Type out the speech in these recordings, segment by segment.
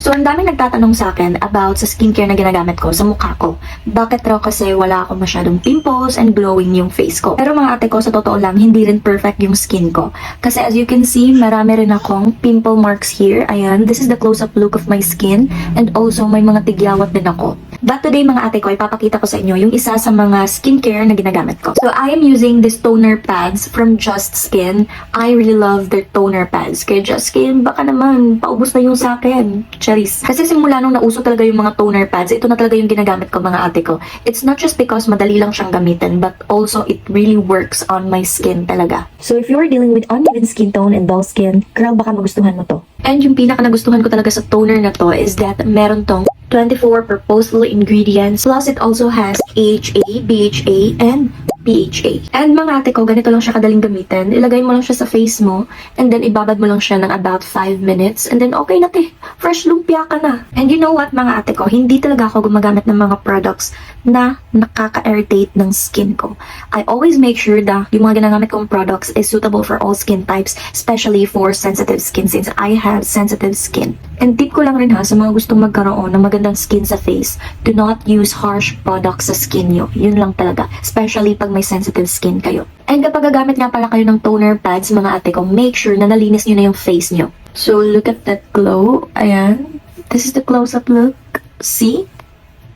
So, ang daming nagtatanong sa akin about sa skincare na ginagamit ko sa mukha ko. Bakit raw kasi wala akong masyadong pimples and glowing yung face ko. Pero mga ate ko, sa totoo lang, hindi rin perfect yung skin ko. Kasi as you can see, marami rin akong pimple marks here. Ayan, this is the close-up look of my skin. And also, may mga tigyawat din ako. But today mga ate ko, ipapakita ko sa inyo yung isa sa mga skincare na ginagamit ko. So, I am using this toner pads from Just Skin. I really love their toner pads. Kaya Just Skin, baka naman, paubos na yung sa akin. Charis. Kasi simula nung nauso talaga yung mga toner pads, ito na talaga yung ginagamit ko mga ate ko. It's not just because madali lang siyang gamitin, but also it really works on my skin talaga. So, if you are dealing with uneven skin tone and dull skin, girl, baka magustuhan mo to. And yung pinaka nagustuhan ko talaga sa toner na to is that meron tong 24 purposeful ingredients, plus it also has AHA, BHA, and PHA. And mga ate ko, ganito lang siya kadaling gamitin. Ilagay mo lang siya sa face mo, and then ibabad mo lang siya ng about 5 minutes, and then okay na te, fresh lumpia ka na. And you know what mga ate ko, hindi talaga ako gumagamit ng mga products na nakaka-irritate ng skin ko. I always make sure that yung mga ginagamit kong products is suitable for all skin types, especially for sensitive skin since I have sensitive skin. And tip ko lang rin ha, sa mga gustong magkaroon ng magandang skin sa face, do not use harsh products sa skin nyo. Yun lang talaga. Especially pag may sensitive skin kayo. And kapag gagamit nga pala kayo ng toner pads, mga ate ko, make sure na nalinis nyo na yung face nyo. So, look at that glow. Ayan. This is the close-up look. See?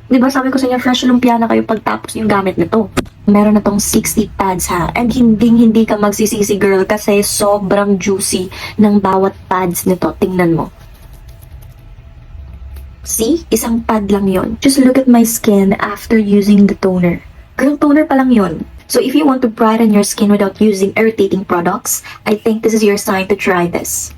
Diba sabi ko sa inyo, fresh lumpia na kayo pagtapos yung gamit nito. Meron na tong 60 pads ha. And hindi ka magsisisi girl kasi sobrang juicy ng bawat pads nito. Tingnan mo. See? Isang pad lang yon. Just look at my skin after using the toner. Girl, toner pa lang yon. So if you want to brighten your skin without using irritating products, I think this is your sign to try this.